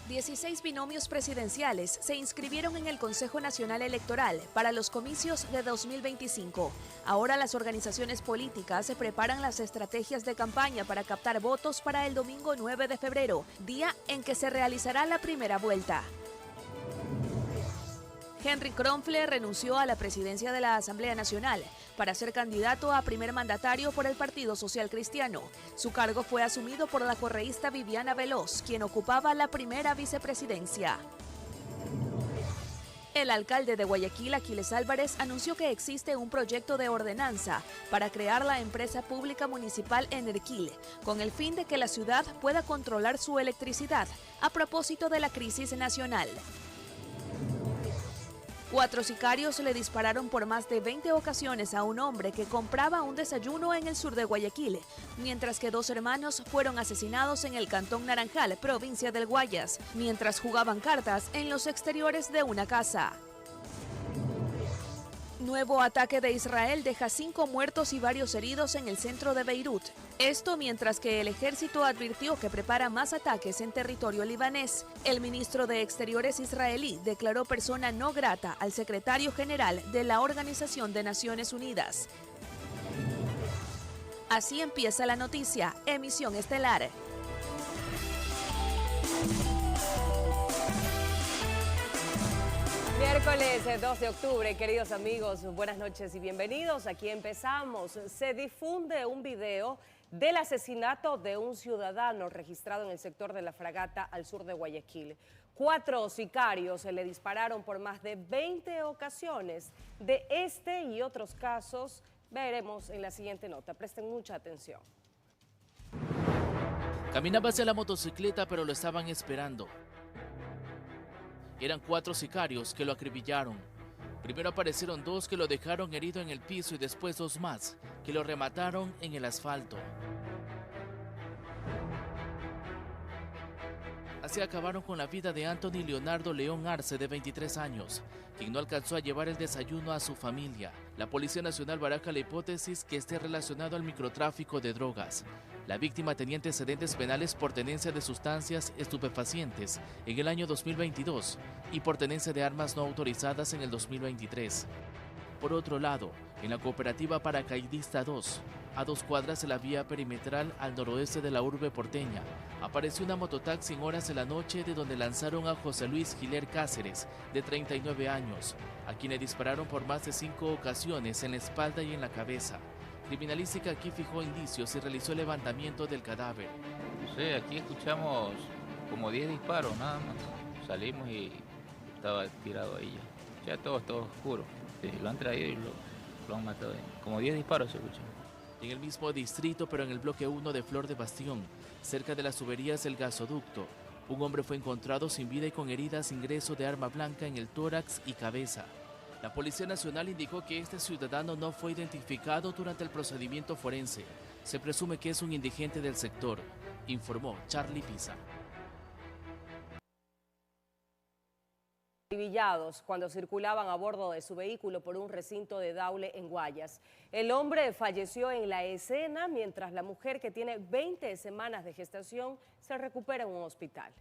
16 binomios presidenciales se inscribieron en el Consejo Nacional Electoral para los comicios de 2025. Ahora las organizaciones políticas se preparan las estrategias de campaña para captar votos para el domingo 9 de febrero, día en que se realizará la primera vuelta. Henry Kronfle renunció a la presidencia de la Asamblea Nacional para ser candidato a primer mandatario por el Partido Social Cristiano. Su cargo fue asumido por la correísta Viviana Veloz, quien ocupaba la primera vicepresidencia. El alcalde de Guayaquil, Aquiles Álvarez, anunció que existe un proyecto de ordenanza para crear la empresa pública municipal Enerquil, con el fin de que la ciudad pueda controlar su electricidad a propósito de la crisis nacional. 4 sicarios le dispararon por más de 20 ocasiones a un hombre que compraba un desayuno en el sur de Guayaquil, mientras que 2 hermanos fueron asesinados en el Cantón Naranjal, provincia del Guayas, mientras jugaban cartas en los exteriores de una casa. Nuevo ataque de Israel deja 5 muertos y varios heridos en el centro de Beirut. Esto mientras que el ejército advirtió que prepara más ataques en territorio libanés. El ministro de Exteriores israelí declaró persona no grata al secretario general de la Organización de Naciones Unidas. Así empieza la noticia, emisión estelar. Miércoles 2 de octubre, queridos amigos, buenas noches y bienvenidos. Aquí empezamos. Se difunde un video del asesinato de un ciudadano registrado en el sector de La Fragata, al sur de Guayaquil. 4 sicarios se le dispararon por más de 20 ocasiones. De este y otros casos veremos en la siguiente nota. Presten mucha atención. Caminaba hacia la motocicleta, pero lo estaban esperando. Eran 4 sicarios que lo acribillaron. Primero aparecieron 2 que lo dejaron herido en el piso y después 2 más que lo remataron en el asfalto. Así acabaron con la vida de Anthony Leonardo León Arce, de 23 años, quien no alcanzó a llevar el desayuno a su familia. La Policía Nacional baraja la hipótesis que esté relacionado al microtráfico de drogas. La víctima tenía antecedentes penales por tenencia de sustancias estupefacientes en el año 2022 y por tenencia de armas no autorizadas en el 2023. Por otro lado, en la cooperativa Paracaidista 2, a 2 cuadras de la vía perimetral al noroeste de la urbe porteña, apareció una mototaxi en horas de la noche, de donde lanzaron a José Luis Giler Cáceres, de 39 años, a quien le dispararon por más de 5 ocasiones en la espalda y en la cabeza. Criminalística aquí fijó indicios y realizó el levantamiento del cadáver. Sí, aquí escuchamos como 10 disparos nada más. Salimos y estaba tirado ahí ya. Ya todo oscuro. Sí, lo han traído y lo han matado ahí. Como 10 disparos se escuchan. En el mismo distrito, pero en el bloque 1 de Flor de Bastión, cerca de las tuberías del gasoducto, un hombre fue encontrado sin vida y con heridas ingreso de arma blanca en el tórax y cabeza. La Policía Nacional indicó que este ciudadano no fue identificado durante el procedimiento forense. Se presume que es un indigente del sector, informó Charlie Pisa. Acribillados cuando circulaban a bordo de su vehículo por un recinto de Daule en Guayas. El hombre falleció en la escena, mientras la mujer, que tiene 20 semanas de gestación, se recupera en un hospital.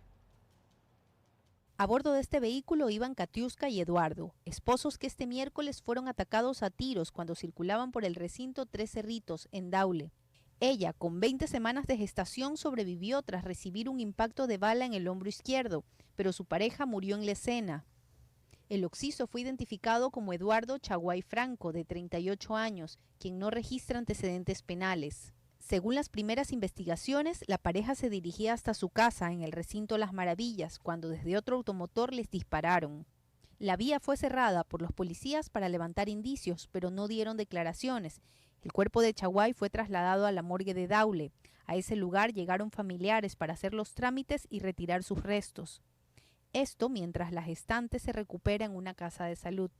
A bordo de este vehículo iban Katiuska y Eduardo, esposos que este miércoles fueron atacados a tiros cuando circulaban por el recinto Tres Cerritos, en Daule. Ella, con 20 semanas de gestación, sobrevivió tras recibir un impacto de bala en el hombro izquierdo, pero su pareja murió en la escena. El occiso fue identificado como Eduardo Chaguay Franco, de 38 años, quien no registra antecedentes penales. Según las primeras investigaciones, la pareja se dirigía hasta su casa en el recinto Las Maravillas, cuando desde otro automotor les dispararon. La vía fue cerrada por los policías para levantar indicios, pero no dieron declaraciones. El cuerpo de Chaguay fue trasladado a la morgue de Daule. A ese lugar llegaron familiares para hacer los trámites y retirar sus restos. Esto mientras la gestante se recupera en una casa de salud,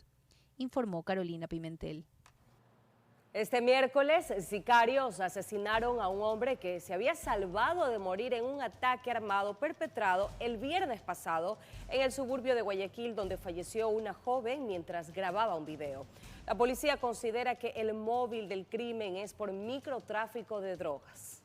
informó Carolina Pimentel. Este miércoles, sicarios asesinaron a un hombre que se había salvado de morir en un ataque armado perpetrado el viernes pasado en el suburbio de Guayaquil, donde falleció una joven mientras grababa un video. La policía considera que el móvil del crimen es por microtráfico de drogas.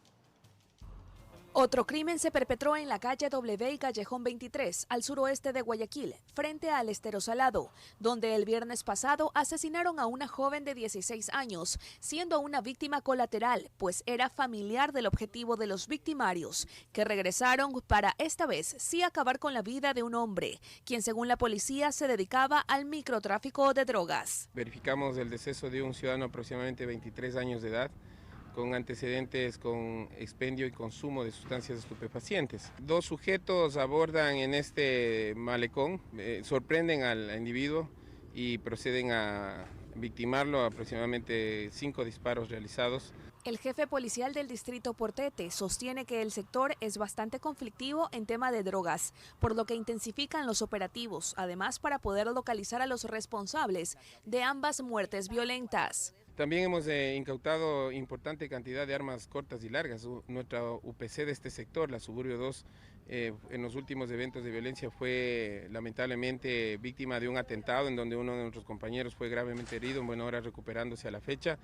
Otro crimen se perpetró en la calle W y Callejón 23, al suroeste de Guayaquil, frente al Estero Salado, donde el viernes pasado asesinaron a una joven de 16 años, siendo una víctima colateral, pues era familiar del objetivo de los victimarios, que regresaron para esta vez sí acabar con la vida de un hombre, quien según la policía se dedicaba al microtráfico de drogas. Verificamos el deceso de un ciudadano aproximadamente 23 años de edad, con antecedentes con expendio y consumo de sustancias estupefacientes. Dos sujetos abordan en este malecón, sorprenden al individuo y proceden a victimarlo, aproximadamente 5 disparos realizados. El jefe policial del distrito Portete sostiene que el sector es bastante conflictivo en tema de drogas, por lo que intensifican los operativos, además para poder localizar a los responsables de ambas muertes violentas. También hemos incautado importante cantidad de armas cortas y largas. Nuestra UPC de este sector, la Suburbio 2, en los últimos eventos de violencia fue lamentablemente víctima de un atentado en donde uno de nuestros compañeros fue gravemente herido, en buena hora recuperándose a la fecha.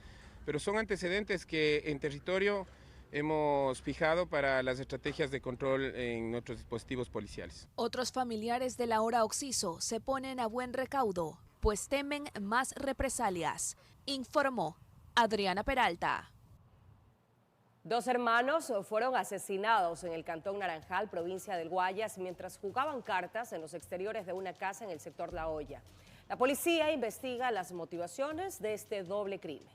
Pero son antecedentes que en territorio hemos fijado para las estrategias de control en nuestros dispositivos policiales. Otros familiares de la hora Oxiso se ponen a buen recaudo, pues temen más represalias, informó Adriana Peralta. 2 hermanos fueron asesinados en el Cantón Naranjal, provincia del Guayas, mientras jugaban cartas en los exteriores de una casa en el sector La Hoya. La policía investiga las motivaciones de este doble crimen.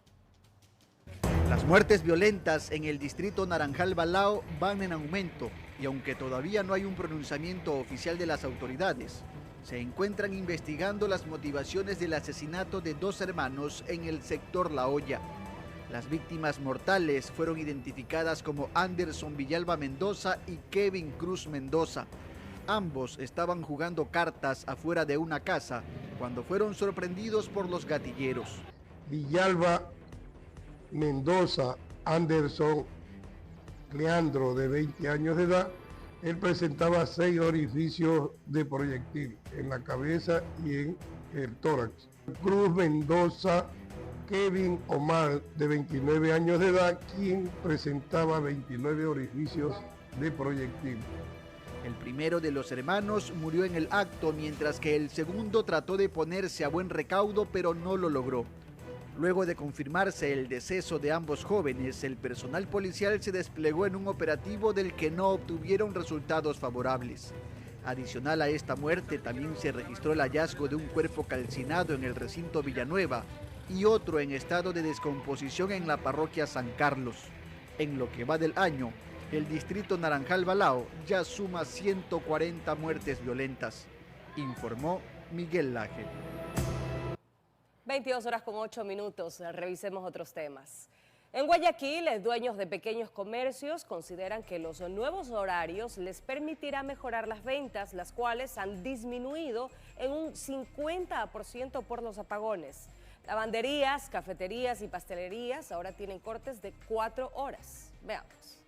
Las muertes violentas en el distrito Naranjal Balao van en aumento y aunque todavía no hay un pronunciamiento oficial de las autoridades, se encuentran investigando las motivaciones del asesinato de 2 hermanos en el sector La Hoya. Las víctimas mortales fueron identificadas como Anderson Villalba Mendoza y Kevin Cruz Mendoza. Ambos estaban jugando cartas afuera de una casa cuando fueron sorprendidos por los gatilleros. Villalba Mendoza Anderson Leandro, de 20 años de edad. Él presentaba 6 orificios de proyectil en la cabeza y en el tórax. Cruz Mendoza Kevin Omar, de 29 años de edad, quien presentaba 29 orificios de proyectil. El primero de los hermanos murió en el acto, mientras que el segundo trató de ponerse a buen recaudo, pero no lo logró. Luego de confirmarse el deceso de ambos jóvenes, el personal policial se desplegó en un operativo del que no obtuvieron resultados favorables. Adicional a esta muerte, también se registró el hallazgo de un cuerpo calcinado en el recinto Villanueva y otro en estado de descomposición en la parroquia San Carlos. En lo que va del año, el distrito Naranjal Balao ya suma 140 muertes violentas, informó Miguel Laje. 22:08. Revisemos otros temas. En Guayaquil, dueños de pequeños comercios consideran que los nuevos horarios les permitirá mejorar las ventas, las cuales han disminuido en un 50% por los apagones. Lavanderías, cafeterías y pastelerías ahora tienen cortes de 4 horas. Veamos.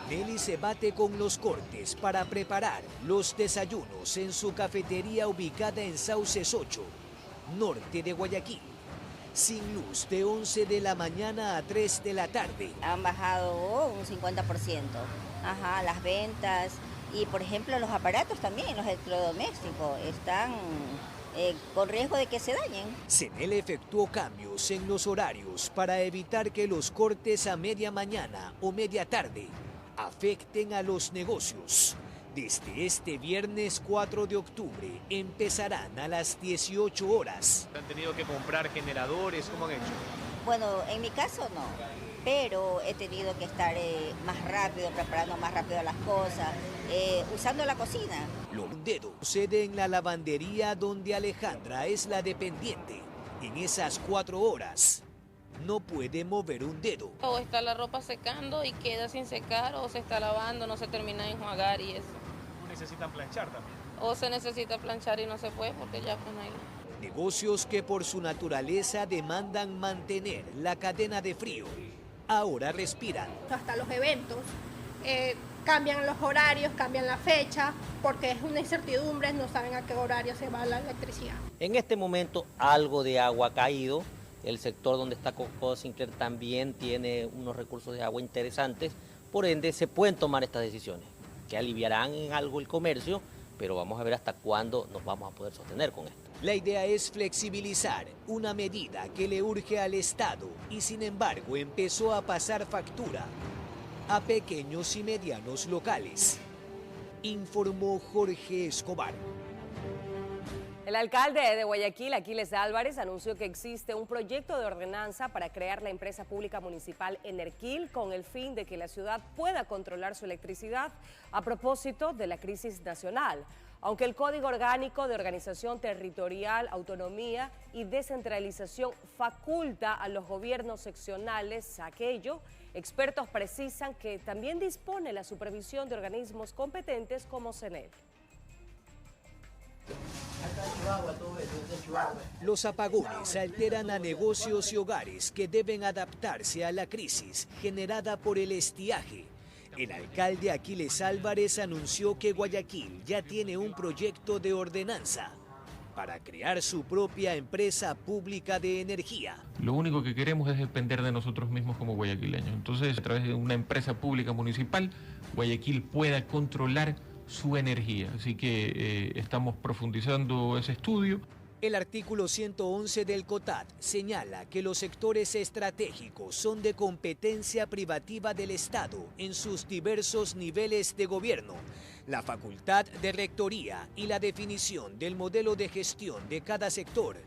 Nelly se bate con los cortes para preparar los desayunos en su cafetería ubicada en Sauces 8, norte de Guayaquil. Sin luz de 11 de la mañana a 3 de la tarde. Han bajado un 50%. Las ventas y, por ejemplo, los aparatos también, los electrodomésticos, están con riesgo de que se dañen. Cenel efectuó cambios en los horarios para evitar que los cortes a media mañana o media tarde afecten a los negocios. Desde este viernes 4 de octubre empezarán a las 18 horas. ¿Han tenido que comprar generadores? ¿Cómo han hecho? Bueno, en mi caso no, pero he tenido que estar más rápido, preparando más rápido las cosas, usando la cocina. Los dedos sucede en la lavandería donde Alejandra es la dependiente. En esas 4 horas no puede mover un dedo. O está la ropa secando y queda sin secar, o se está lavando, no se termina de enjuagar y eso. ¿Necesitan planchar también? O se necesita planchar y no se puede porque ya pues no hay. Negocios que por su naturaleza demandan mantener la cadena de frío, ahora respiran. Hasta los eventos cambian los horarios, cambian la fecha, porque es una incertidumbre, no saben a qué horario se va la electricidad. En este momento algo de agua ha caído, El sector donde está Coco Sinclair también tiene unos recursos de agua interesantes, por ende se pueden tomar estas decisiones, que aliviarán en algo el comercio, pero vamos a ver hasta cuándo nos vamos a poder sostener con esto. La idea es flexibilizar una medida que le urge al Estado y sin embargo empezó a pasar factura a pequeños y medianos locales, informó Jorge Escobar. El alcalde de Guayaquil, Aquiles Álvarez, anunció que existe un proyecto de ordenanza para crear la empresa pública municipal Enerquil con el fin de que la ciudad pueda controlar su electricidad a propósito de la crisis nacional. Aunque el Código Orgánico de Organización Territorial, Autonomía y Descentralización faculta a los gobiernos seccionales aquello, expertos precisan que también dispone la supervisión de organismos competentes como CENEL. Los apagones alteran a negocios y hogares que deben adaptarse a la crisis generada por el estiaje. El alcalde Aquiles Álvarez anunció que Guayaquil ya tiene un proyecto de ordenanza para crear su propia empresa pública de energía. Lo único que queremos es depender de nosotros mismos como guayaquileños. Entonces, a través de una empresa pública municipal, Guayaquil pueda controlar su energía. Así que estamos profundizando ese estudio. El artículo 111 del COTAD señala que los sectores estratégicos son de competencia privativa del Estado en sus diversos niveles de gobierno. La facultad de rectoría y la definición del modelo de gestión de cada sector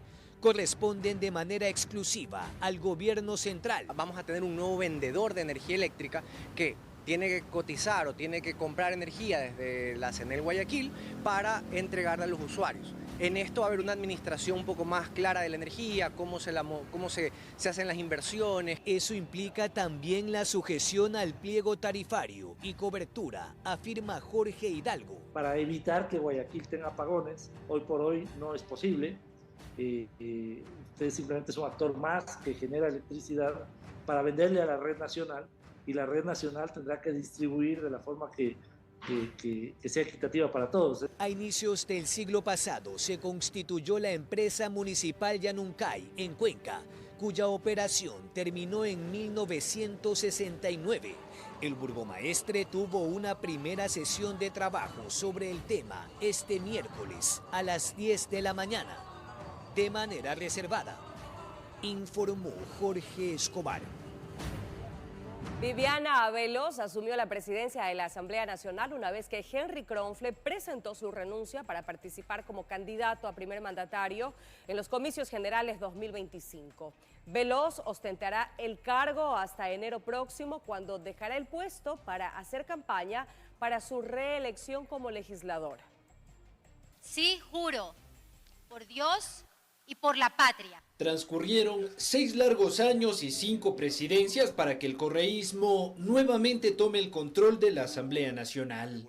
corresponden de manera exclusiva al gobierno central. Vamos a tener un nuevo vendedor de energía eléctrica que tiene que cotizar o tiene que comprar energía desde la CENEL Guayaquil para entregarla a los usuarios. En esto va a haber una administración un poco más clara de la energía, cómo se hacen las inversiones. Eso implica también la sujeción al pliego tarifario y cobertura, afirma Jorge Hidalgo. Para evitar que Guayaquil tenga apagones, hoy por hoy no es posible. Usted simplemente es un actor más que genera electricidad para venderle a la red nacional, y la red nacional tendrá que distribuir de la forma que sea equitativa para todos. A inicios del siglo pasado se constituyó la empresa municipal Yanuncay en Cuenca, cuya operación terminó en 1969. El burgomaestre tuvo una primera sesión de trabajo sobre el tema este miércoles a las 10 de la mañana, de manera reservada, informó Jorge Escobar. Viviana Veloz asumió la presidencia de la Asamblea Nacional una vez que Henry Kronfle presentó su renuncia para participar como candidato a primer mandatario en los comicios generales 2025. Veloz ostentará el cargo hasta enero próximo, cuando dejará el puesto para hacer campaña para su reelección como legisladora. Sí, juro, por Dios y por la patria. Transcurrieron 6 largos años y 5 presidencias para que el correísmo nuevamente tome el control de la Asamblea Nacional.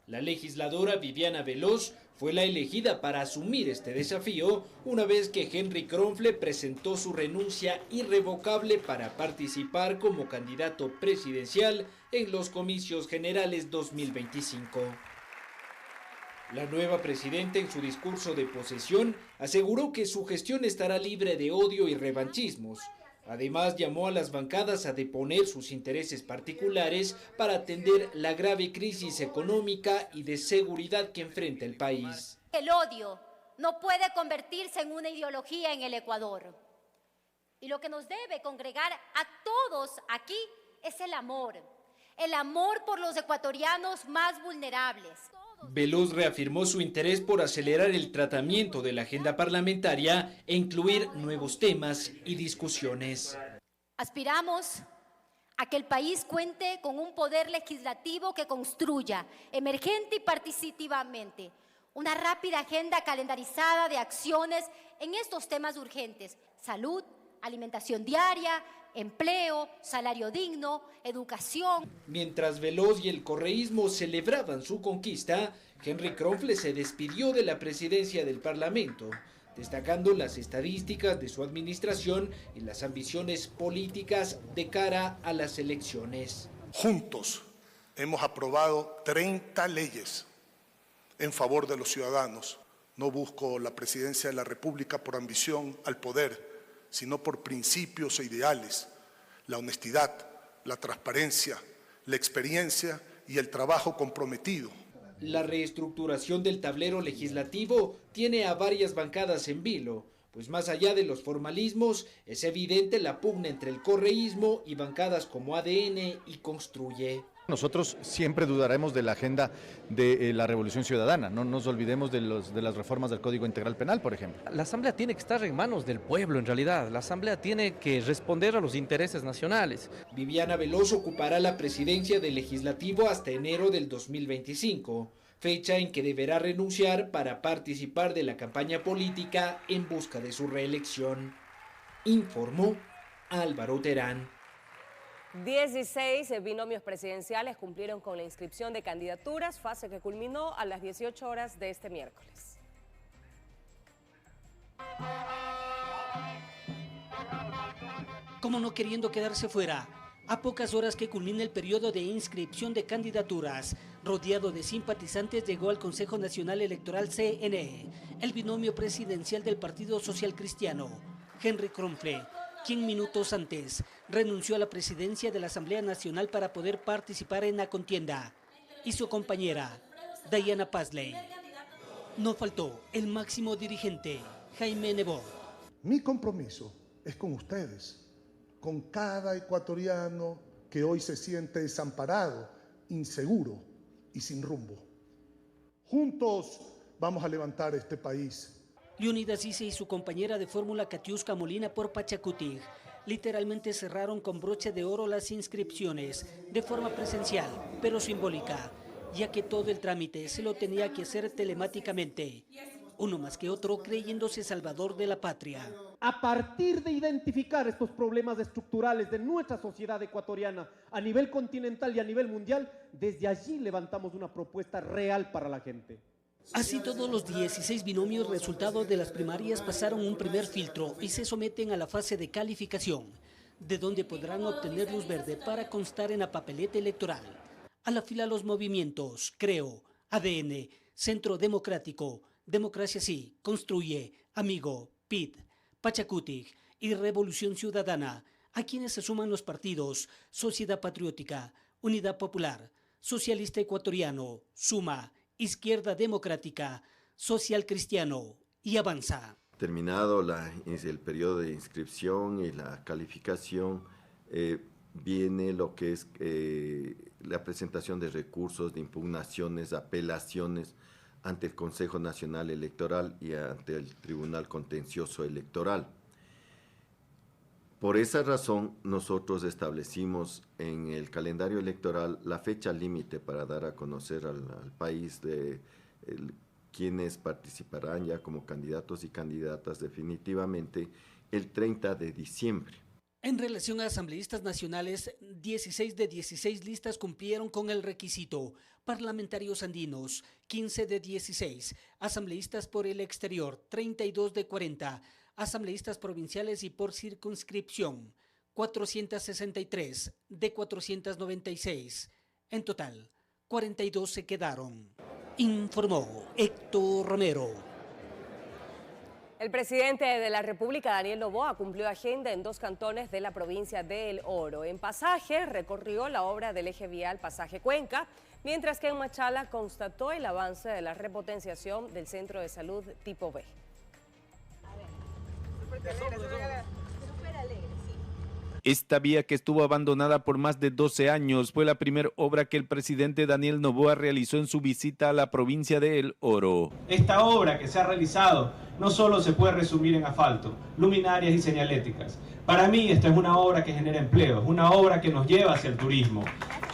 La legisladora Viviana Veloz fue la elegida para asumir este desafío una vez que Henry Kronfle presentó su renuncia irrevocable para participar como candidato presidencial en los comicios generales 2025. La nueva presidenta, en su discurso de posesión, aseguró que su gestión estará libre de odio y revanchismos. Además, llamó a las bancadas a deponer sus intereses particulares para atender la grave crisis económica y de seguridad que enfrenta el país. El odio no puede convertirse en una ideología en el Ecuador. Y lo que nos debe congregar a todos aquí es el amor por los ecuatorianos más vulnerables. Veloz reafirmó su interés por acelerar el tratamiento de la agenda parlamentaria e incluir nuevos temas y discusiones. Aspiramos a que el país cuente con un poder legislativo que construya, emergente y participativamente, una rápida agenda calendarizada de acciones en estos temas urgentes: salud, alimentación diaria, empleo, salario digno, educación. Mientras Veloz y el correísmo celebraban su conquista, Henry Kronfle se despidió de la presidencia del Parlamento, destacando las estadísticas de su administración y las ambiciones políticas de cara a las elecciones. Juntos hemos aprobado 30 leyes en favor de los ciudadanos. No busco la presidencia de la República por ambición al poder, sino por principios e ideales, la honestidad, la transparencia, la experiencia y el trabajo comprometido. La reestructuración del tablero legislativo tiene a varias bancadas en vilo, pues más allá de los formalismos, es evidente la pugna entre el correísmo y bancadas como ADN y Construye. Nosotros siempre dudaremos de la agenda de la Revolución Ciudadana, no nos olvidemos de las reformas del Código Integral Penal, por ejemplo. La Asamblea tiene que estar en manos del pueblo en realidad, la Asamblea tiene que responder a los intereses nacionales. Viviana Veloz ocupará la presidencia del Legislativo hasta enero del 2025, fecha en que deberá renunciar para participar de la campaña política en busca de su reelección. Informó Álvaro Terán. 16 binomios presidenciales cumplieron con la inscripción de candidaturas, fase que culminó a las 18 horas de este miércoles. Como no queriendo quedarse fuera, a pocas horas que culmine el periodo de inscripción de candidaturas, rodeado de simpatizantes llegó al Consejo Nacional Electoral CNE, el binomio presidencial del Partido Social Cristiano, Henry Kronfle, quien minutos antes renunció a la presidencia de la Asamblea Nacional para poder participar en la contienda, y su compañera, Diana Pasley. No faltó el máximo dirigente, Jaime Nebot. Mi compromiso es con ustedes, con cada ecuatoriano que hoy se siente desamparado, inseguro y sin rumbo. Juntos vamos a levantar este país. Leonidas Isse y su compañera de fórmula Katiuska Molina por Pachacutic literalmente cerraron con broche de oro las inscripciones de forma presencial, pero simbólica, ya que todo el trámite se lo tenía que hacer telemáticamente. Uno más que otro creyéndose salvador de la patria. A partir de identificar estos problemas estructurales de nuestra sociedad ecuatoriana a nivel continental y a nivel mundial, desde allí levantamos una propuesta real para la gente. Así todos los 16 binomios resultados de las primarias pasaron un primer filtro y se someten a la fase de calificación, de donde podrán obtener luz verde para constar en la papeleta electoral. A la fila los movimientos Creo, ADN, Centro Democrático, Democracia Sí, Construye, Amigo, PIT, Pachacutic y Revolución Ciudadana, a quienes se suman los partidos Sociedad Patriótica, Unidad Popular, Socialista Ecuatoriano, Suma, Izquierda Democrática, Social Cristiano y Avanza. Terminado el periodo de inscripción y la calificación, viene lo que es la presentación de recursos, de impugnaciones, apelaciones ante el Consejo Nacional Electoral y ante el Tribunal Contencioso Electoral. Por esa razón, nosotros establecimos en el calendario electoral la fecha límite para dar a conocer al país de quienes participarán ya como candidatos y candidatas definitivamente el 30 de diciembre. En relación a asambleístas nacionales, 16 de 16 listas cumplieron con el requisito. Parlamentarios andinos, 15 de 16. Asambleístas por el exterior, 32 de 40. Asambleístas provinciales y por circunscripción, 463 de 496. En total, 42 se quedaron. Informó Héctor Romero. El presidente de la República, Daniel Noboa, cumplió agenda en 2 cantones de la provincia de El Oro. En Pasaje recorrió la obra del eje vial Pasaje Cuenca, mientras que en Machala constató el avance de la repotenciación del centro de salud tipo B. Esta vía, que estuvo abandonada por más de 12 años, fue la primera obra que el presidente Daniel Noboa realizó en su visita a la provincia de El Oro. Esta obra que se ha realizado no solo se puede resumir en asfalto, luminarias y señaléticas. Para mí esta es una obra que genera empleo, es una obra que nos lleva hacia el turismo,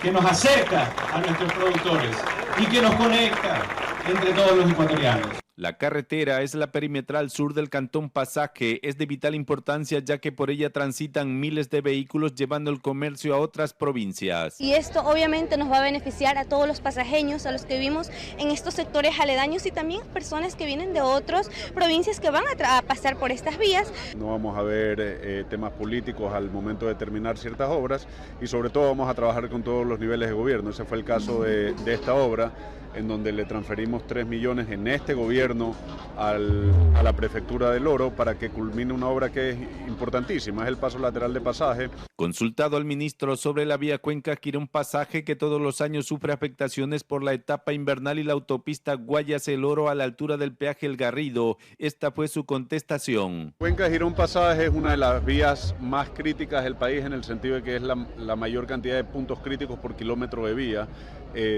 que nos acerca a nuestros productores y que nos conecta entre todos los ecuatorianos. La carretera es la perimetral sur del cantón Pasaje, es de vital importancia ya que por ella transitan miles de vehículos llevando el comercio a otras provincias. Y esto obviamente nos va a beneficiar a todos los pasajeños, a los que vivimos en estos sectores aledaños y también personas que vienen de otras provincias que van a pasar por estas vías. No vamos a ver temas políticos al momento de terminar ciertas obras y sobre todo vamos a trabajar con todos los niveles de gobierno. Ese fue el caso de esta obra. en donde le transferimos 3 millones en este gobierno a la Prefectura del Oro para que culmine una obra que es importantísima, es el paso lateral de Pasaje. Consultado al ministro sobre la vía Cuenca-Quirón Pasaje, que todos los años sufre afectaciones por la etapa invernal y la autopista Guayas-El Oro a la altura del peaje El Garrido, esta fue su contestación. Cuenca-Girón Pasaje es una de las vías más críticas del país en el sentido de que es la mayor cantidad de puntos críticos por kilómetro de vía,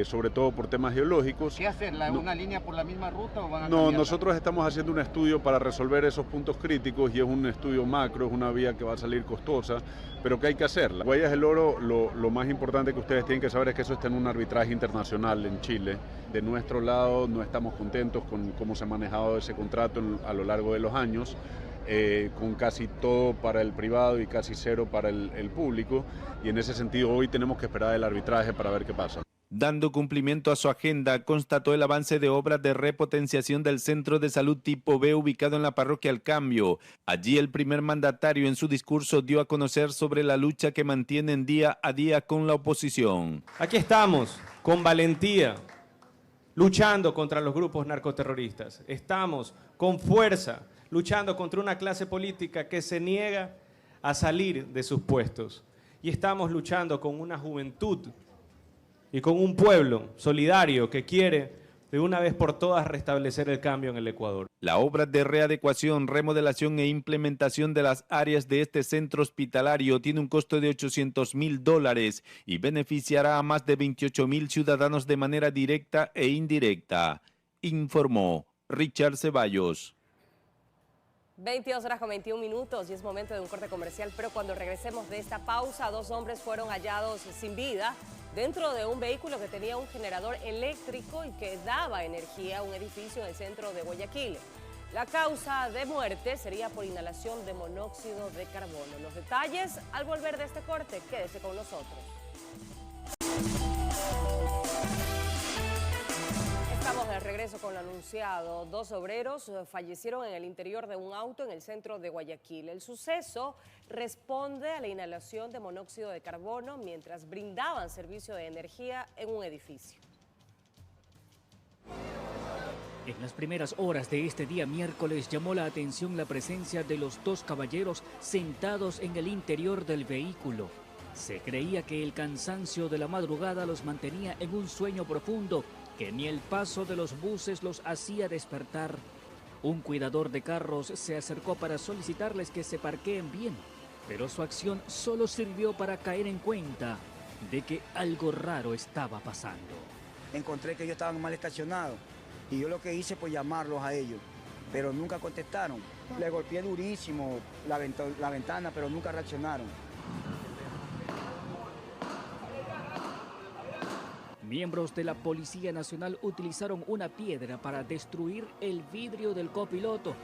sobre todo por temas geológicos. ¿Qué hacer? ¿Una línea por la misma ruta o van a No, cambiarla? nosotros estamos haciendo un estudio para resolver esos puntos críticos y es un estudio macro, es una vía que va a salir costosa, pero que hay que hacerla. Guayas El Oro, lo más importante que ustedes tienen que saber es que eso está en un arbitraje internacional en Chile. De nuestro lado no estamos contentos con cómo se ha manejado ese contrato a lo largo de los años, con casi todo para el privado y casi cero para el público, y en ese sentido hoy tenemos que esperar el arbitraje para ver qué pasa. Dando cumplimiento a su agenda, constató el avance de obras de repotenciación del Centro de Salud Tipo B ubicado en la Parroquia El Cambio. Allí el primer mandatario en su discurso dio a conocer sobre la lucha que mantienen día a día con la oposición. Aquí estamos, con valentía, luchando contra los grupos narcoterroristas. Estamos con fuerza, luchando contra una clase política que se niega a salir de sus puestos. Y estamos luchando con una juventud y con un pueblo solidario que quiere de una vez por todas restablecer el cambio en el Ecuador. La obra de readecuación, remodelación e implementación de las áreas de este centro hospitalario tiene un costo de $800.000 y beneficiará a más de 28.000 ciudadanos de manera directa e indirecta, informó Richard Ceballos. 22:21 y es momento de un corte comercial, pero cuando regresemos de esta pausa, 2 hombres fueron hallados sin vida dentro de un vehículo que tenía un generador eléctrico y que daba energía a un edificio en el centro de Guayaquil. La causa de muerte sería por inhalación de monóxido de carbono. Los detalles al volver de este corte, quédese con nosotros. Estamos de regreso con lo anunciado. 2 obreros fallecieron en el interior de un auto en el centro de Guayaquil. El suceso responde a la inhalación de monóxido de carbono mientras brindaban servicio de energía en un edificio. En las primeras horas de este día miércoles llamó la atención la presencia de los 2 caballeros sentados en el interior del vehículo. Se creía que el cansancio de la madrugada los mantenía en un sueño profundo que ni el paso de los buses los hacía despertar. Un cuidador de carros se acercó para solicitarles que se parqueen bien, pero su acción solo sirvió para caer en cuenta de que algo raro estaba pasando. Encontré que ellos estaban mal estacionados y yo lo que hice fue llamarlos a ellos, pero nunca contestaron. Le golpeé durísimo la ventana, pero nunca reaccionaron. Miembros de la Policía Nacional utilizaron una piedra para destruir el vidrio del copiloto.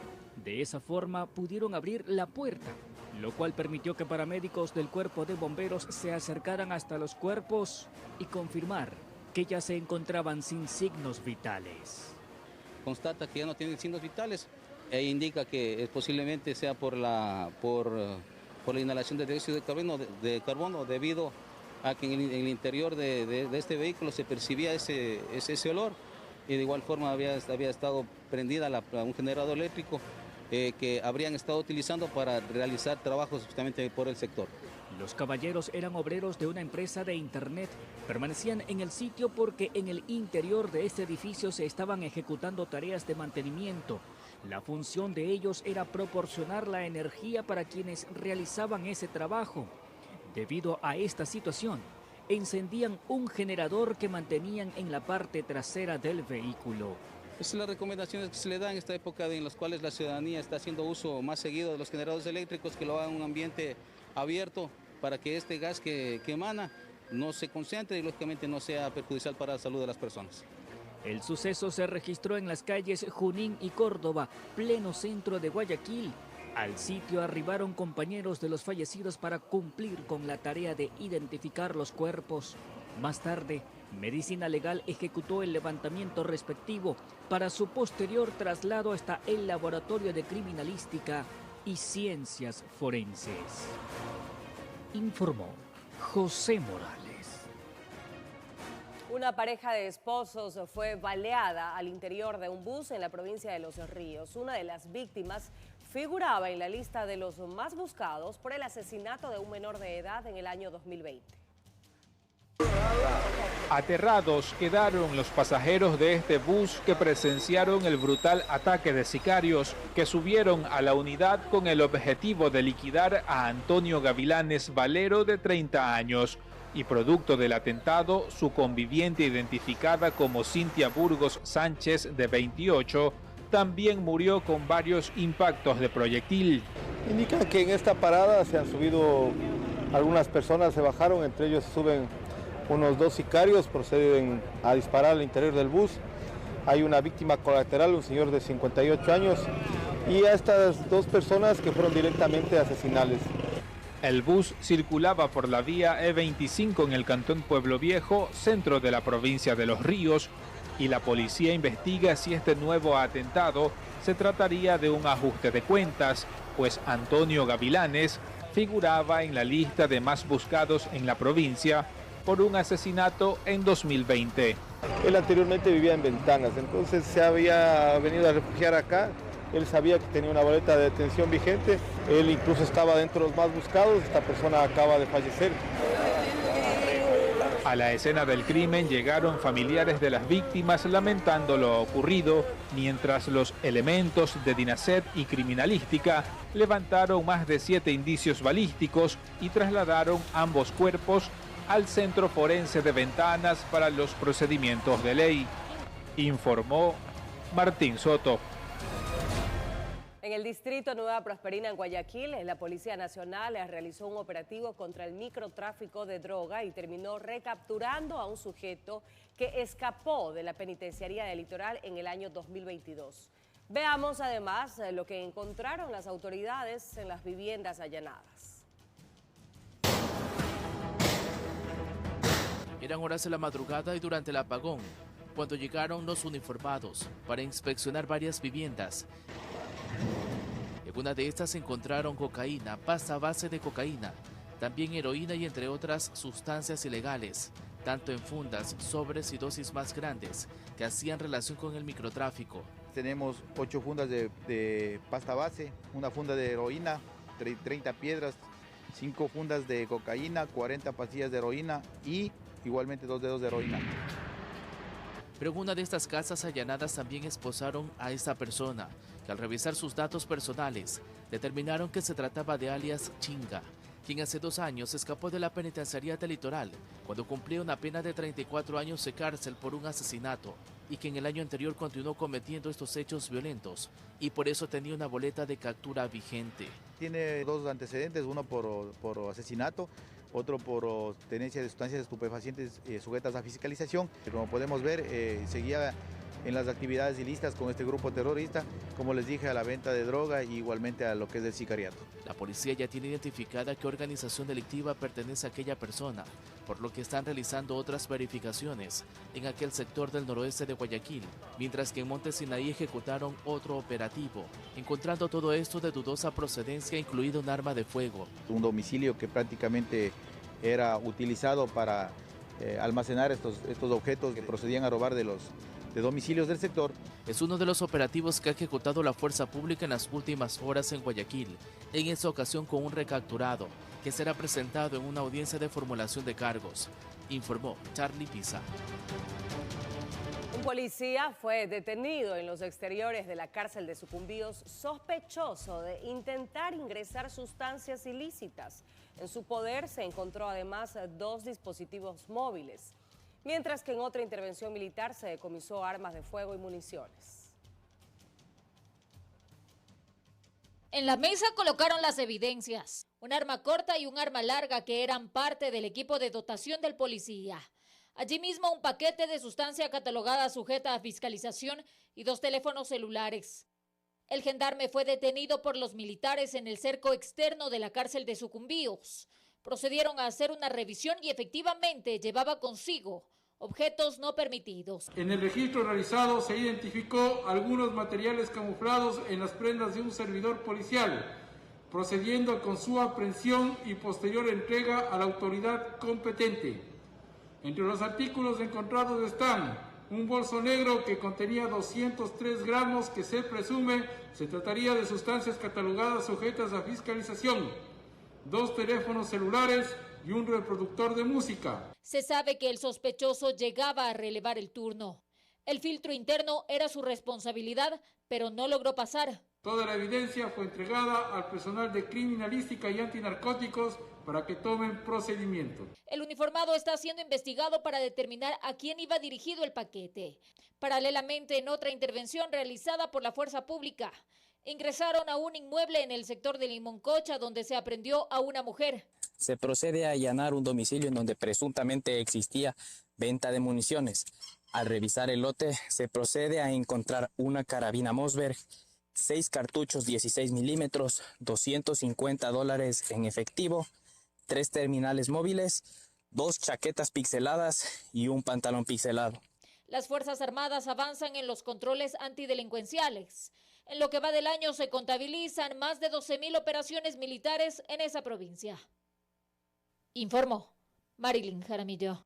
De esa forma pudieron abrir la puerta, lo cual permitió que paramédicos del Cuerpo de Bomberos se acercaran hasta los cuerpos y confirmar que ya se encontraban sin signos vitales. Constata que ya no tienen signos vitales e indica que posiblemente sea por la inhalación de dióxido de carbono debido a que en el interior de este vehículo se percibía ese olor y de igual forma había estado prendida un generador eléctrico que habrían estado utilizando para realizar trabajos justamente por el sector. Los caballeros eran obreros de una empresa de internet. Permanecían en el sitio porque en el interior de este edificio se estaban ejecutando tareas de mantenimiento. La función de ellos era proporcionar la energía para quienes realizaban ese trabajo. Debido a esta situación, encendían un generador que mantenían en la parte trasera del vehículo. Esas son las recomendaciones que se le dan en esta época en las cuales la ciudadanía está haciendo uso más seguido de los generadores eléctricos, que lo hagan en un ambiente abierto para que este gas que emana no se concentre y lógicamente no sea perjudicial para la salud de las personas. El suceso se registró en las calles Junín y Córdoba, pleno centro de Guayaquil. Al sitio arribaron compañeros de los fallecidos para cumplir con la tarea de identificar los cuerpos. Más tarde, Medicina Legal ejecutó el levantamiento respectivo para su posterior traslado hasta el Laboratorio de Criminalística y Ciencias Forenses. Informó José Morales. Una pareja de esposos fue baleada al interior de un bus en la provincia de Los Ríos. Una de las víctimas figuraba en la lista de los más buscados por el asesinato de un menor de edad en el año 2020. Aterrados quedaron los pasajeros de este bus que presenciaron el brutal ataque de sicarios que subieron a la unidad con el objetivo de liquidar a Antonio Gavilanes Valero, de 30 años. Y producto del atentado, su conviviente, identificada como Cintia Burgos Sánchez, de 28, también murió con varios impactos de proyectil. Indica que en esta parada se han subido algunas personas, se bajaron, entre ellos suben unos 2 sicarios, proceden a disparar al interior del bus. Hay una víctima colateral, un señor de 58 años, y a estas 2 personas que fueron directamente asesinales. El bus circulaba por la vía E25 en el cantón Pueblo Viejo, centro de la provincia de Los Ríos, y la policía investiga si este nuevo atentado se trataría de un ajuste de cuentas, pues Antonio Gavilanes figuraba en la lista de más buscados en la provincia por un asesinato en 2020. Él anteriormente vivía en Ventanas, entonces se había venido a refugiar acá. Él sabía que tenía una boleta de detención vigente, él incluso estaba dentro de los más buscados. Esta persona acaba de fallecer. A la escena del crimen llegaron familiares de las víctimas lamentando lo ocurrido, mientras los elementos de DINASET y criminalística levantaron más de 7 indicios balísticos y trasladaron ambos cuerpos al Centro Forense de Ventanas para los procedimientos de ley, informó Martín Soto. En el distrito Nueva Prosperina, en Guayaquil, la Policía Nacional realizó un operativo contra el microtráfico de droga y terminó recapturando a un sujeto que escapó de la penitenciaría del Litoral en el año 2022. Veamos además lo que encontraron las autoridades en las viviendas allanadas. Eran horas de la madrugada y durante el apagón, cuando llegaron los uniformados para inspeccionar varias viviendas. En una de estas encontraron cocaína, pasta base de cocaína, también heroína y entre otras sustancias ilegales, tanto en fundas, sobres y dosis más grandes que hacían relación con el microtráfico. Tenemos 8 fundas de pasta base, una funda de heroína, 30 piedras, 5 fundas de cocaína, 40 pastillas de heroína y igualmente 2 dedos de heroína. Pero en una de estas casas allanadas también esposaron a esta persona, que al revisar sus datos personales, determinaron que se trataba de alias Chinga, quien hace 2 años escapó de la penitenciaría del Litoral, cuando cumplía una pena de 34 años de cárcel por un asesinato, y que en el año anterior continuó cometiendo estos hechos violentos, y por eso tenía una boleta de captura vigente. Tiene 2 antecedentes, uno por asesinato, otro por tenencia de sustancias estupefacientes sujetas a fiscalización. Como podemos ver, seguía en las actividades ilícitas con este grupo terrorista, como les dije, a la venta de droga y igualmente a lo que es el sicariato. La policía ya tiene identificada qué organización delictiva pertenece a aquella persona, por lo que están realizando otras verificaciones en aquel sector del noroeste de Guayaquil, mientras que en Monte Sinaí ejecutaron otro operativo, encontrando todo esto de dudosa procedencia, incluido un arma de fuego. Un domicilio que prácticamente era utilizado para almacenar estos objetos que procedían a robar de domicilios del sector. Es uno de los operativos que ha ejecutado la fuerza pública en las últimas horas en Guayaquil, en esa ocasión con un recapturado, que será presentado en una audiencia de formulación de cargos, informó Charlie Pisa. Un policía fue detenido en los exteriores de la cárcel de Sucumbíos sospechoso de intentar ingresar sustancias ilícitas. En su poder se encontró además 2 dispositivos móviles, mientras que en otra intervención militar se decomisó armas de fuego y municiones. En la mesa colocaron las evidencias, un arma corta y un arma larga que eran parte del equipo de dotación del policía. Allí mismo un paquete de sustancia catalogada sujeta a fiscalización y 2 teléfonos celulares. El gendarme fue detenido por los militares en el cerco externo de la cárcel de Sucumbíos. Procedieron a hacer una revisión y efectivamente llevaba consigo objetos no permitidos. En el registro realizado se identificó algunos materiales camuflados en las prendas de un servidor policial, procediendo con su aprehensión y posterior entrega a la autoridad competente. Entre los artículos encontrados están un bolso negro que contenía 203 gramos que se presume se trataría de sustancias catalogadas sujetas a fiscalización, 2 teléfonos celulares y un reproductor de música. Se sabe que el sospechoso llegaba a relevar el turno. El filtro interno era su responsabilidad, pero no logró pasar. Toda la evidencia fue entregada al personal de criminalística y antinarcóticos para que tomen procedimiento. El uniformado está siendo investigado para determinar a quién iba dirigido el paquete. Paralelamente, en otra intervención realizada por la Fuerza Pública, ingresaron a un inmueble en el sector de Limoncocha donde se aprehendió a una mujer. Se procede a allanar un domicilio en donde presuntamente existía venta de municiones. Al revisar el lote, se procede a encontrar una carabina Mossberg, 6 cartuchos 16 milímetros, $250 en efectivo, 3 terminales móviles, 2 chaquetas pixeladas y un pantalón pixelado. Las Fuerzas Armadas avanzan en los controles antidelincuenciales. En lo que va del año se contabilizan más de 12.000 operaciones militares en esa provincia. Informó Marilyn Jaramillo.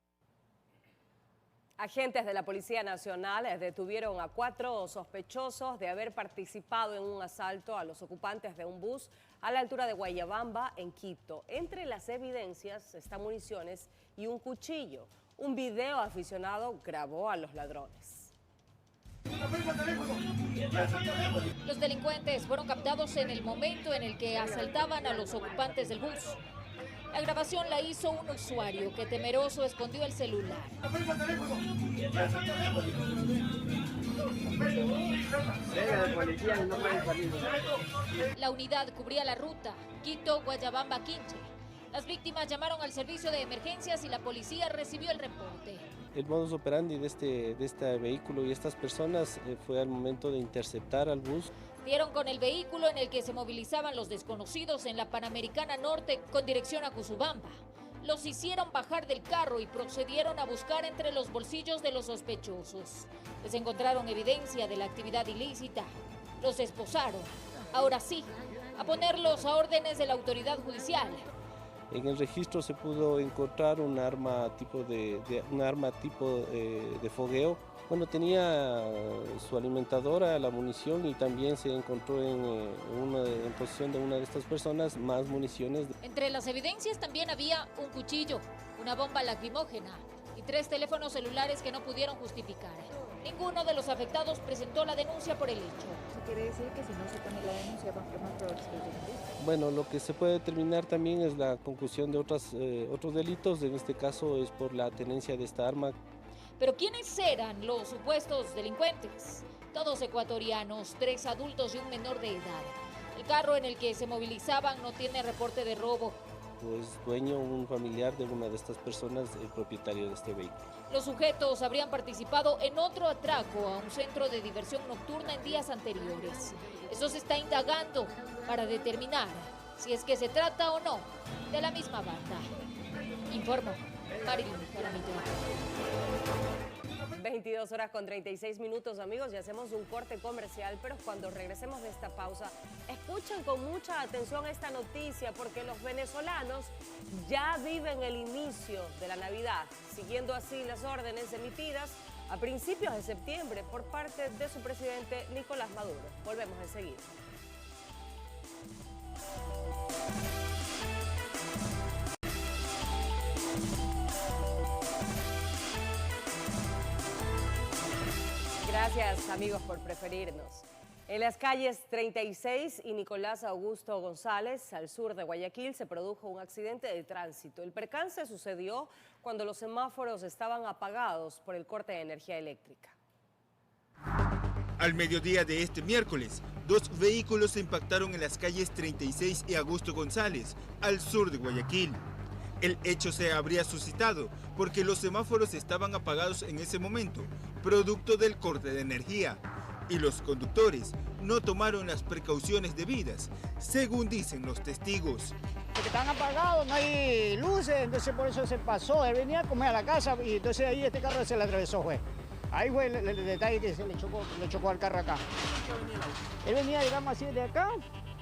Agentes de la Policía Nacional detuvieron a 4 sospechosos de haber participado en un asalto a los ocupantes de un bus a la altura de Guayabamba, en Quito. Entre las evidencias están municiones y un cuchillo. Un video aficionado grabó a los ladrones. Los delincuentes fueron captados en el momento en el que asaltaban a los ocupantes del bus. La grabación la hizo un usuario que temeroso escondió el celular. La unidad cubría la ruta Quito-Guayabamba-Quinche. Las víctimas llamaron al servicio de emergencias y la policía recibió el reporte. El modus operandi de este vehículo y estas personas fue al momento de interceptar al bus. Dieron con el vehículo en el que se movilizaban los desconocidos en la Panamericana Norte con dirección a Cuzubamba. Los hicieron bajar del carro y procedieron a buscar entre los bolsillos de los sospechosos. Les encontraron evidencia de la actividad ilícita. Los esposaron. Ahora sí, a ponerlos a órdenes de la autoridad judicial. En el registro se pudo encontrar un arma tipo de fogueo. Bueno, tenía su alimentadora, la munición, y también se encontró en posesión de una de estas personas más municiones. Entre las evidencias también había un cuchillo, una bomba lacrimógena y 3 teléfonos celulares que no pudieron justificar. Ninguno de los afectados presentó la denuncia por el hecho. ¿Eso quiere decir que si no se pone la denuncia, va a más probable que se... Bueno, lo que se puede determinar también es la conclusión de otros delitos. En este caso es por la tenencia de esta arma. ¿Pero quiénes eran los supuestos delincuentes? Todos ecuatorianos, 3 adultos y un menor de edad. El carro en el que se movilizaban no tiene reporte de robo. Es dueño, un familiar de una de estas personas, el propietario de este vehículo. Los sujetos habrían participado en otro atraco a un centro de diversión nocturna en días anteriores. Eso se está indagando para determinar si es que se trata o no de la misma banda. Informo Marilyn Jaramillo. 22 horas con 36 minutos, amigos, y hacemos un corte comercial, pero cuando regresemos de esta pausa, escuchen con mucha atención esta noticia, porque los venezolanos ya viven el inicio de la Navidad, siguiendo así las órdenes emitidas a principios de septiembre por parte de su presidente Nicolás Maduro. Volvemos enseguida. Gracias, amigos, por preferirnos. En las calles 36 y Nicolás Augusto González, al sur de Guayaquil, se produjo un accidente de tránsito. El percance sucedió cuando los semáforos estaban apagados por el corte de energía eléctrica. Al mediodía de este miércoles, 2 vehículos se impactaron en las calles 36 y Augusto González, al sur de Guayaquil. El hecho se habría suscitado porque los semáforos estaban apagados en ese momento, producto del corte de energía, y los conductores no tomaron las precauciones debidas, según dicen los testigos. Porque están apagados, no hay luces, entonces por eso se pasó. Él venía a comer a la casa y entonces ahí este carro se le atravesó, fue. Ahí fue el detalle que se le chocó al carro acá. Él venía, digamos así, de acá,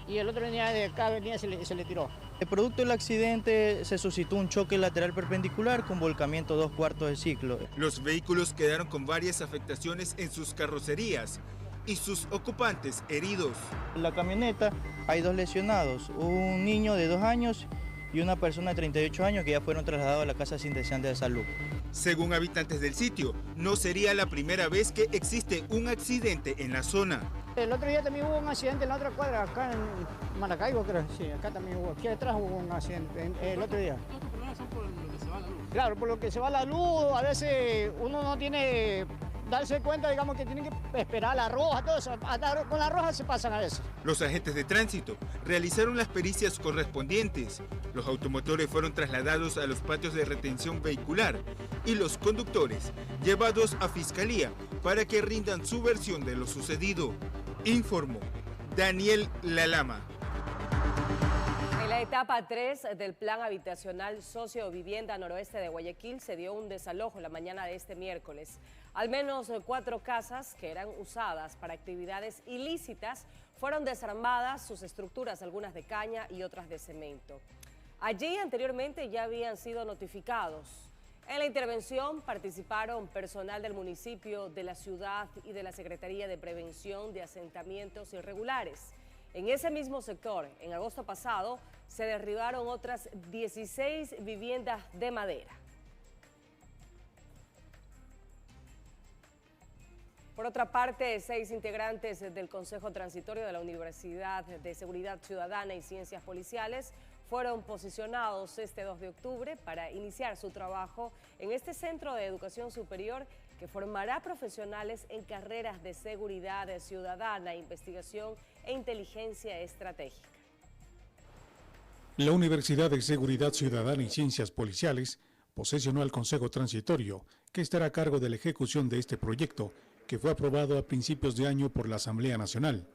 y el otro venía de acá, se le tiró. Producto del accidente se suscitó un choque lateral perpendicular con volcamiento 2/4 de ciclo. Los vehículos quedaron con varias afectaciones en sus carrocerías y sus ocupantes heridos. En la camioneta hay 2 lesionados, un niño de 2 años y una persona de 38 años que ya fueron trasladados a la Casa Asistencial de Salud. Según habitantes del sitio, no sería la primera vez que existe un accidente en la zona. El otro día también hubo un accidente en la otra cuadra, acá en Maracaibo, creo. Sí, acá también hubo. Aquí detrás hubo un accidente el otro día. ¿Estos problemas son por lo que se va la luz? Claro, por lo que se va la luz, a veces uno no tiene darse cuenta, digamos, que tienen que esperar a la roja, todo eso. Con la roja se pasan a veces. Los agentes de tránsito realizaron las pericias correspondientes. Los automotores fueron trasladados a los patios de retención vehicular y los conductores llevados a fiscalía para que rindan su versión de lo sucedido. Informó Daniel Lalama. En la etapa 3 del Plan Habitacional Socio-Vivienda Noroeste de Guayaquil se dio un desalojo la mañana de este miércoles. Al menos 4 casas que eran usadas para actividades ilícitas fueron desarmadas, sus estructuras, algunas de caña y otras de cemento. Allí anteriormente ya habían sido notificados. En la intervención participaron personal del municipio, de la ciudad y de la Secretaría de Prevención de Asentamientos Irregulares. En ese mismo sector, en agosto pasado, se derribaron otras 16 viviendas de madera. Por otra parte, 6 integrantes del Consejo Transitorio de la Universidad de Seguridad Ciudadana y Ciencias Policiales fueron posicionados este 2 de octubre para iniciar su trabajo en este centro de educación superior que formará profesionales en carreras de seguridad ciudadana, investigación e inteligencia estratégica. La Universidad de Seguridad Ciudadana y Ciencias Policiales posesionó al Consejo Transitorio, que estará a cargo de la ejecución de este proyecto, que fue aprobado a principios de año por la Asamblea Nacional.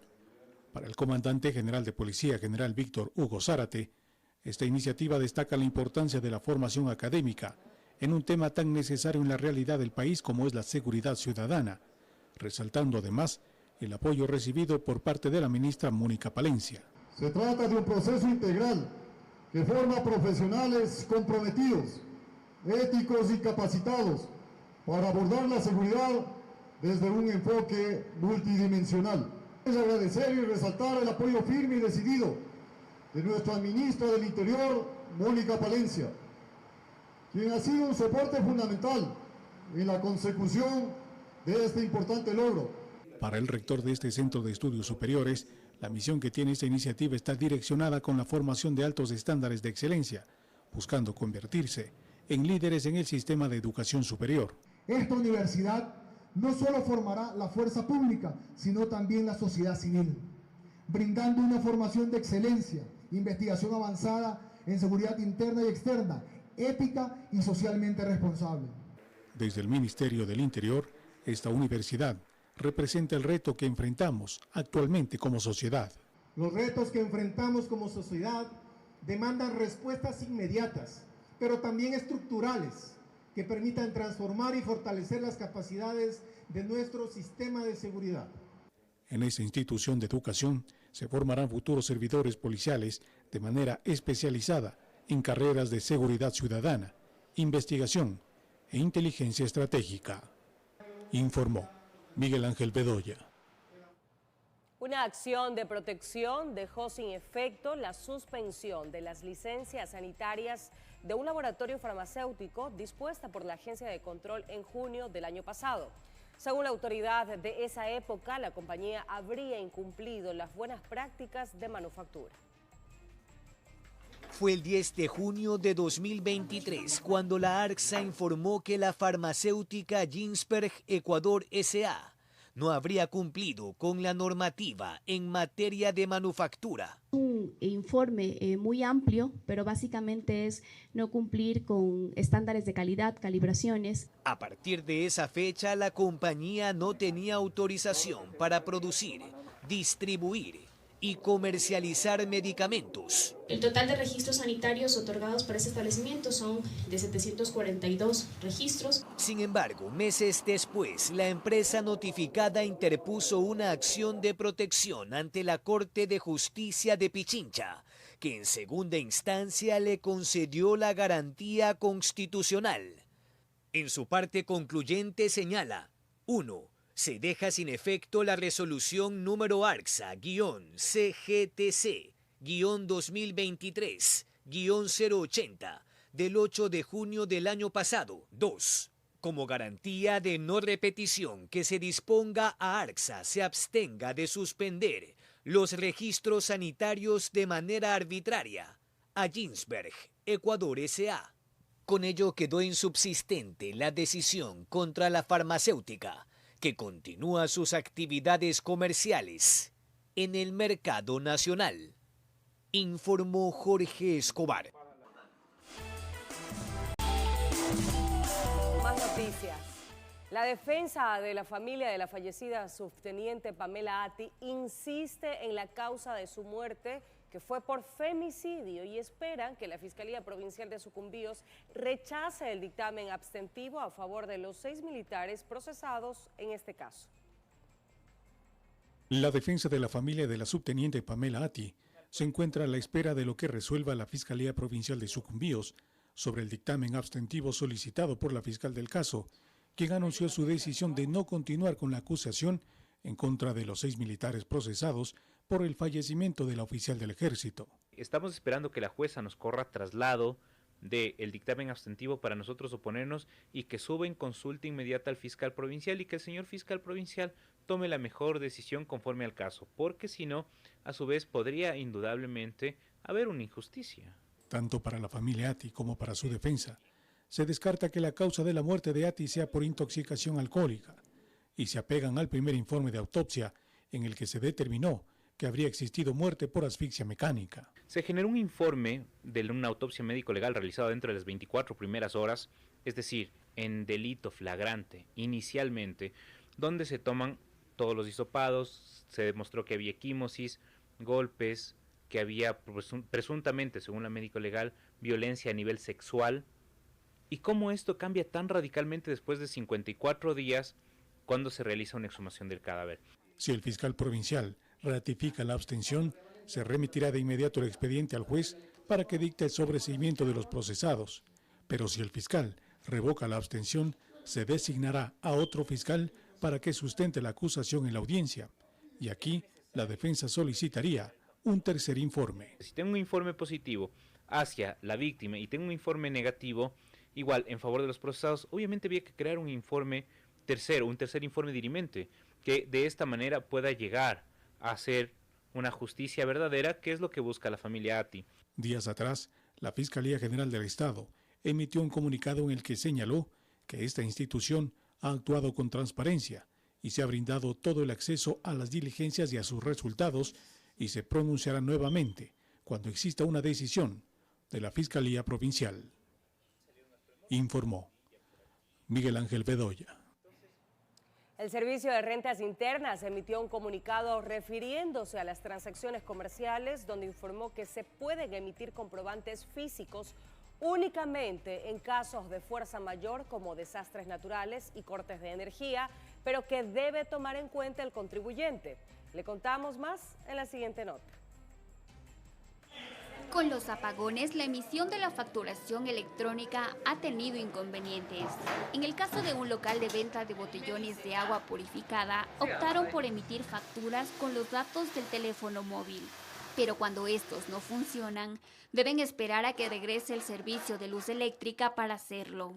Para el comandante general de Policía, general Víctor Hugo Zárate, esta iniciativa destaca la importancia de la formación académica en un tema tan necesario en la realidad del país como es la seguridad ciudadana, resaltando además el apoyo recibido por parte de la ministra Mónica Palencia. Se trata de un proceso integral que forma profesionales comprometidos, éticos y capacitados para abordar la seguridad desde un enfoque multidimensional. Es agradecer y resaltar el apoyo firme y decidido de nuestra ministra del Interior, Mónica Palencia, quien ha sido un soporte fundamental en la consecución de este importante logro. Para el rector de este Centro de Estudios Superiores, la misión que tiene esta iniciativa está direccionada con la formación de altos estándares de excelencia, buscando convertirse en líderes en el sistema de educación superior. Esta universidad no solo formará la fuerza pública, sino también la sociedad civil, brindando una formación de excelencia, investigación avanzada en seguridad interna y externa, ética y socialmente responsable. Desde el Ministerio del Interior, esta universidad representa el reto que enfrentamos actualmente como sociedad. Los retos que enfrentamos como sociedad demandan respuestas inmediatas, pero también estructurales, que permitan transformar y fortalecer las capacidades de nuestro sistema de seguridad. En esta institución de educación se formarán futuros servidores policiales de manera especializada en carreras de seguridad ciudadana, investigación e inteligencia estratégica. Informó Miguel Ángel Bedoya. Una acción de protección dejó sin efecto la suspensión de las licencias sanitarias de un laboratorio farmacéutico dispuesta por la Agencia de Control en junio del año pasado. Según la autoridad de esa época, la compañía habría incumplido las buenas prácticas de manufactura. Fue el 10 de junio de 2023 cuando la ARCSA informó que la farmacéutica Ginsberg Ecuador S.A. no habría cumplido con la normativa en materia de manufactura. Un informe muy amplio, pero básicamente es no cumplir con estándares de calidad, calibraciones. A partir de esa fecha, la compañía no tenía autorización para producir, distribuir y comercializar medicamentos. El total de registros sanitarios otorgados para ese establecimiento son de 742 registros. Sin embargo, meses después, la empresa notificada interpuso una acción de protección ante la Corte de Justicia de Pichincha, que en segunda instancia le concedió la garantía constitucional. En su parte concluyente señala: 1. Se deja sin efecto la resolución número ARCSA-CGTC-2023-080 del 8 de junio del año pasado. 2. Como garantía de no repetición, que se disponga a ARCSA se abstenga de suspender los registros sanitarios de manera arbitraria a Ginsberg, Ecuador S.A. Con ello quedó insubsistente la decisión contra la farmacéutica, que continúa sus actividades comerciales en el mercado nacional, informó Jorge Escobar. Más noticias. La defensa de la familia de la fallecida subteniente Pamela Atti insiste en la causa de su muerte, que fue por femicidio, y esperan que la Fiscalía Provincial de Sucumbíos rechace el dictamen abstentivo a favor de los 6 militares procesados en este caso. La defensa de la familia de la subteniente Pamela Atti se encuentra a la espera de lo que resuelva la Fiscalía Provincial de Sucumbíos sobre el dictamen abstentivo solicitado por la fiscal del caso, quien anunció su decisión de no continuar con la acusación en contra de los 6 militares procesados por el fallecimiento de la oficial del ejército. Estamos esperando que la jueza nos corra traslado del dictamen abstentivo para nosotros oponernos y que suba en consulta inmediata al fiscal provincial y que el señor fiscal provincial tome la mejor decisión conforme al caso, porque si no, a su vez podría indudablemente haber una injusticia. Tanto para la familia Atti como para su defensa, se descarta que la causa de la muerte de Atti sea por intoxicación alcohólica y se apegan al primer informe de autopsia en el que se determinó que habría existido muerte por asfixia mecánica. Se generó un informe de una autopsia médico-legal realizada dentro de las 24 primeras horas, es decir, en delito flagrante inicialmente, donde se toman todos los hisopados, se demostró que había equimosis, golpes, que había presuntamente, según la médico-legal, violencia a nivel sexual, y cómo esto cambia tan radicalmente después de 54 días cuando se realiza una exhumación del cadáver. Si el fiscal provincial ratifica la abstención, se remitirá de inmediato el expediente al juez para que dicte el sobreseimiento de los procesados. Pero si el fiscal revoca la abstención, se designará a otro fiscal para que sustente la acusación en la audiencia. Y aquí la defensa solicitaría un tercer informe. Si tengo un informe positivo hacia la víctima y tengo un informe negativo, igual en favor de los procesados, obviamente había que crear un informe tercero, un tercer informe dirimente, que de esta manera pueda llegar a hacer una justicia verdadera, que es lo que busca la familia Atti. Días atrás, la Fiscalía General del Estado emitió un comunicado en el que señaló que esta institución ha actuado con transparencia y se ha brindado todo el acceso a las diligencias y a sus resultados, y se pronunciará nuevamente cuando exista una decisión de la Fiscalía Provincial. Informó Miguel Ángel Bedoya. El Servicio de Rentas Internas emitió un comunicado refiriéndose a las transacciones comerciales, donde informó que se pueden emitir comprobantes físicos únicamente en casos de fuerza mayor como desastres naturales y cortes de energía, pero que debe tomar en cuenta el contribuyente. Le contamos más en la siguiente nota. Con los apagones, la emisión de la facturación electrónica ha tenido inconvenientes. En el caso de un local de venta de botellones de agua purificada, optaron por emitir facturas con los datos del teléfono móvil. Pero cuando estos no funcionan, deben esperar a que regrese el servicio de luz eléctrica para hacerlo.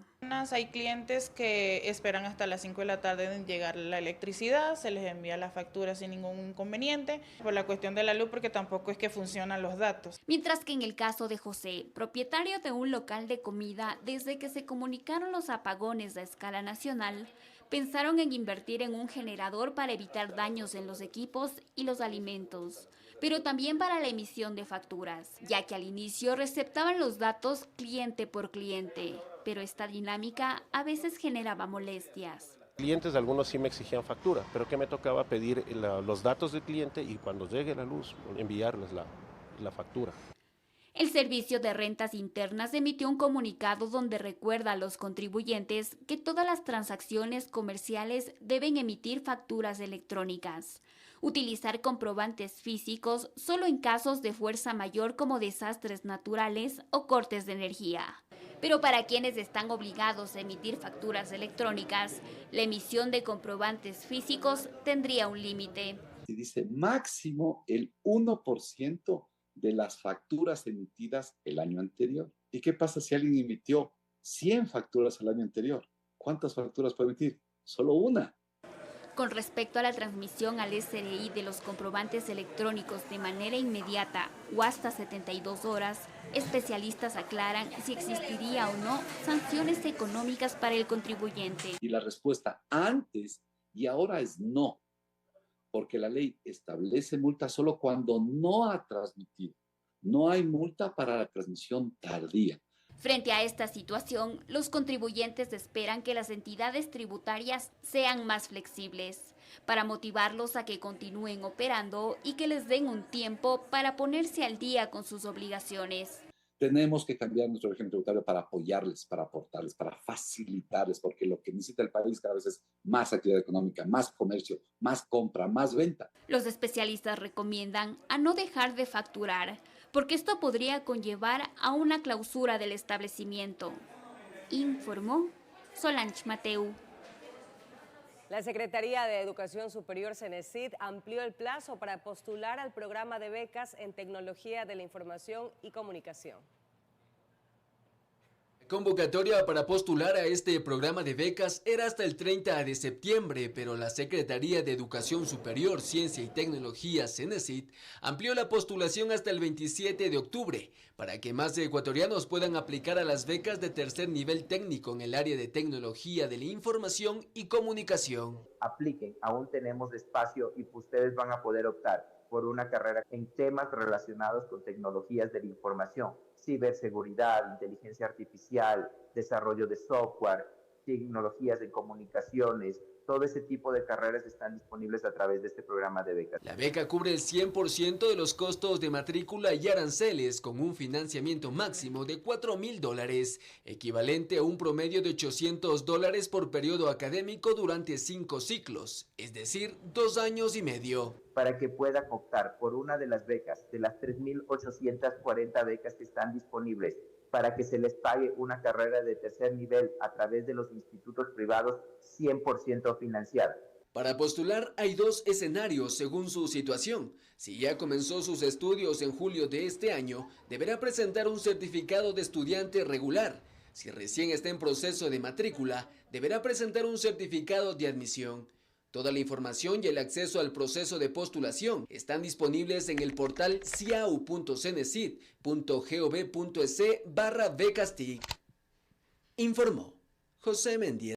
Hay clientes que esperan hasta las 5 de la tarde en llegar la electricidad, se les envía la factura sin ningún inconveniente, por la cuestión de la luz, porque tampoco es que funcionan los datos. Mientras que en el caso de José, propietario de un local de comida, desde que se comunicaron los apagones a escala nacional, pensaron en invertir en un generador para evitar daños en los equipos y los alimentos, pero también para la emisión de facturas, ya que al inicio receptaban los datos cliente por cliente, pero esta dinámica a veces generaba molestias. Clientes, algunos sí me exigían factura, pero que me tocaba pedir los datos del cliente y cuando llegue la luz enviarles la factura. El Servicio de Rentas Internas emitió un comunicado donde recuerda a los contribuyentes que todas las transacciones comerciales deben emitir facturas electrónicas. utilizar comprobantes físicos solo en casos de fuerza mayor como desastres naturales o cortes de energía. Pero para quienes están obligados a emitir facturas electrónicas, la emisión de comprobantes físicos tendría un límite. Y dice máximo el 1% de las facturas emitidas el año anterior. ¿Y qué pasa si alguien emitió 100 facturas el año anterior? ¿Cuántas facturas puede emitir? Solo una. Con respecto a la transmisión al SRI de los comprobantes electrónicos de manera inmediata o hasta 72 horas, especialistas aclaran si existiría o no sanciones económicas para el contribuyente. Y la respuesta antes y ahora es no, porque la ley establece multa solo cuando no ha transmitido. No hay multa para la transmisión tardía. Frente a esta situación, los contribuyentes esperan que las entidades tributarias sean más flexibles, para motivarlos a que continúen operando y que les den un tiempo para ponerse al día con sus obligaciones. Tenemos que cambiar nuestro régimen tributario para apoyarles, para aportarles, para facilitarles, porque lo que necesita el país cada vez es más actividad económica, más comercio, más compra, más venta. Los especialistas recomiendan a no dejar de facturar, porque esto podría conllevar a una clausura del establecimiento, informó Solange Mateu. La Secretaría de Educación Superior CENESID amplió el plazo para postular al programa de becas en Tecnología de la Información y Comunicación. Convocatoria para postular a este programa de becas era hasta el 30 de septiembre, pero la Secretaría de Educación Superior, Ciencia y Tecnología, CENESID, amplió la postulación hasta el 27 de octubre, para que más ecuatorianos puedan aplicar a las becas de tercer nivel técnico en el área de Tecnología de la Información y Comunicación. Apliquen, aún tenemos espacio y ustedes van a poder optar por una carrera en temas relacionados con tecnologías de la información, ciberseguridad, inteligencia artificial, desarrollo de software, tecnologías de comunicaciones. Todo ese tipo de carreras están disponibles a través de este programa de becas. La beca cubre el 100% de los costos de matrícula y aranceles con un financiamiento máximo de $4,000, equivalente a un promedio de $800 por periodo académico durante 5 ciclos, es decir, 2 años y medio. Para que puedan optar por una de las becas, de las 3.840 becas que están disponibles, para que se les pague una carrera de tercer nivel a través de los institutos privados 100% financiada. Para postular hay 2 escenarios según su situación. Si ya comenzó sus estudios en julio de este año, deberá presentar un certificado de estudiante regular. Si recién está en proceso de matrícula, deberá presentar un certificado de admisión. Toda la información y el acceso al proceso de postulación están disponibles en el portal ciau.cenesid.gov.es/becastic. Informó José Mendieta.